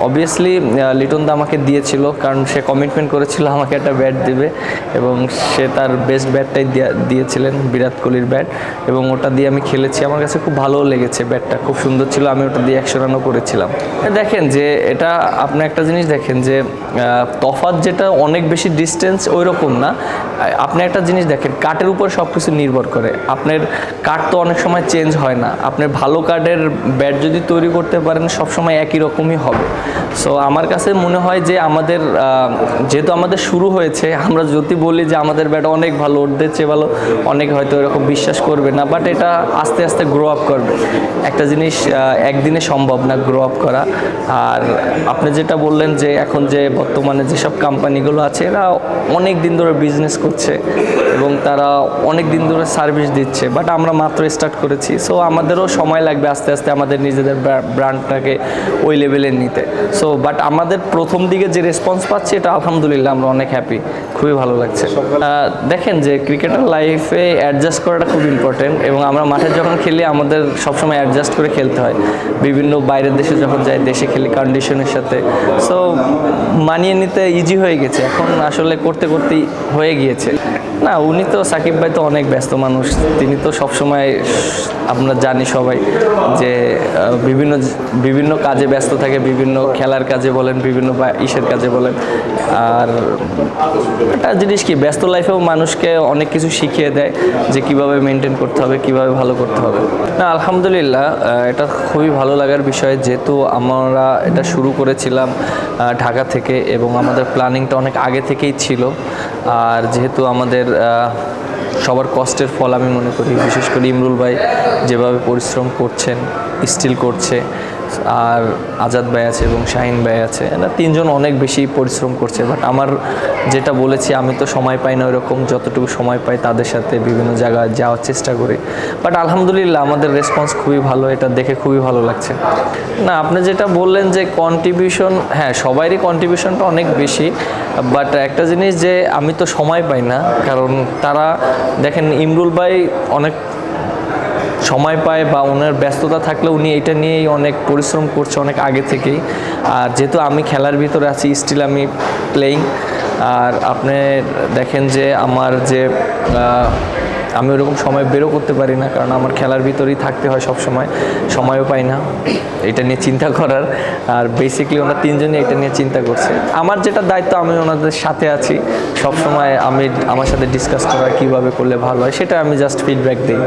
Obviously Liton দা আমাকে দিয়েছিল, কারণ সে কমিটমেন্ট করেছিল আমাকে একটা ব্যাট দিবে এবং সে তার বেস্ট ব্যাটটাই দিয়েছিলেন, বিরাট কোহলির ব্যাট, এবং ওটা দিয়ে আমি খেলেছি। আমার কাছে খুব ভালো লেগেছে, ব্যাটটা খুব সুন্দর ছিল, আমি ওটা দিয়ে 100 রানও করেছিলাম। দেখেন যে এটা আপনি একটা জিনিস দেখেন যে তফাৎ যেটা অনেক বেশি ডিস্টেন্স ওই রকম না। আপনি একটা জিনিস দেখেন, কার্ডের উপর সব কিছু নির্ভর করে। আপনার কার্ড তো অনেক সময় চেঞ্জ হয় না, আপনার ভালো কার্ডের ব্যাট যদি তৈরি করতে পারেন সবসময় একই রকমই হবে। সো আমার কাছে মনে হয় যে আমাদের যেহেতু আমাদের শুরু হয়েছে, আমরা যদি বলি যে আমাদের ব্যাট অনেক ভালো, ওদের চেয়ে ভালো, অনেক হয়তো এরকম বিশ্বাস করবে না, বাট এটা আস্তে আস্তে গ্রো আপ করবে। একটা জিনিস একদিনে সম্ভব না গ্রো আপ করা। আর আপনি যেটা বললেন যে এখন যে বর্তমানে যেসব কোম্পানিগুলো আছে এরা অনেক দিন ধরে বিজনেস করছে এবং তারা অনেক দিন ধরে সার্ভিস দিচ্ছে, বাট আমরা মাত্র স্টার্ট করেছি। সো আমাদেরও সময় লাগবে আস্তে আস্তে আমাদের নিজেদের ব্র্যান্ডটাকে ওই লেভেলে নিতে। সো বাট আমাদের প্রথম দিকে যে রেসপন্স পাচ্ছি এটা আলহামদুলিল্লাহ আমরা অনেক হ্যাপি, খুবই ভালো লাগছে। দেখেন যে ক্রিকেটার লাইফে অ্যাডজাস্ট করাটা খুব ইম্পর্টেন্ট, এবং আমরা মাঠে যখন খেলি আমাদের সবসময় অ্যাডজাস্ট করে খেলতে হয়। বিভিন্ন বাইরের দেশে যখন যাই, দেশে খেলি কন্ডিশনের সাথে, সো মানিয়ে নিতে ইজি হয়ে গেছে, এখন আসলে করতে করতেই হয়ে গিয়েছে। না, উনি তো সাকিব ভাই তো অনেক ব্যস্ত মানুষ, তিনি তো সবসময় আমরা জানি সবাই যে বিভিন্ন কাজে ব্যস্ত থাকে, বিভিন্ন খেলার কাজে বলেন, বিভিন্ন ইসের কাজে বলেন। আর একটা জিনিস কি, ব্যস্ত লাইফেও মানুষকে অনেক কিছু শিখিয়ে দেয় যে কিভাবে মেনটেন করতে হবে, কিভাবে ভালো করতে হবে। না, আলহামদুলিল্লাহ এটা খুবই ভালো লাগার বিষয়, যেহেতু আমরা এটা শুরু করেছিলাম ঢাকা থেকে এবং আমাদের প্ল্যানিংটা অনেক আগে থেকেই ছিল। আর যেহেতু আমাদের সবার কষ্টের ফল আমি মনে করি, বিশেষ করে ইমরুল ভাই যেভাবে পরিশ্রম করছেন, স্টিল করছে, আর আজাদ ভাই আছে এবং শাহিন ভাই আছে, এরা তিনজন অনেক বেশি পরিশ্রম করছে। বাট আমার যেটা বলেছি, আমি তো সময় পাই না ওইরকম, যতটুকু সময় পাই তাদের সাথে বিভিন্ন জায়গায় যাওয়ার চেষ্টা করি। বাট আলহামদুলিল্লাহ আমাদের রেসপন্স খুবই ভালো, এটা দেখে খুবই ভালো লাগছে। না, আপনি যেটা বললেন যে কন্ট্রিবিউশন, হ্যাঁ সবারই কন্ট্রিবিউশনটা অনেক বেশি, বাট একটা জিনিস যে আমি তো সময় পাই না, কারণ তারা দেখেন ইমরুল ভাই অনেক সময় পায় বা ওনার ব্যস্ততা থাকলে উনি এটা নিয়েই অনেক পরিশ্রম করছে অনেক আগে থেকেই। আর যেহেতু আমি খেলার ভিতরে আছি, স্টিল আমি প্লেয়িং। আর আপনি দেখেন যে আমার যে আমি ওরকম সময় বেরো করতে পারি না, কারণ আমার খেলার ভিতরেই থাকতে হয় সব সময়, সময়ও পাই না এটা নিয়ে চিন্তা করার। আর বেসিক্যালি ওনারা তিনজনই এটা নিয়ে চিন্তা করছে। আমার যেটা দায়িত্ব, আমি ওনাদের সাথে আছি সব সময়, আমার সাথে ডিসকাস করা কীভাবে করলে ভালো হয় সেটা আমি জাস্ট ফিডব্যাক দিই।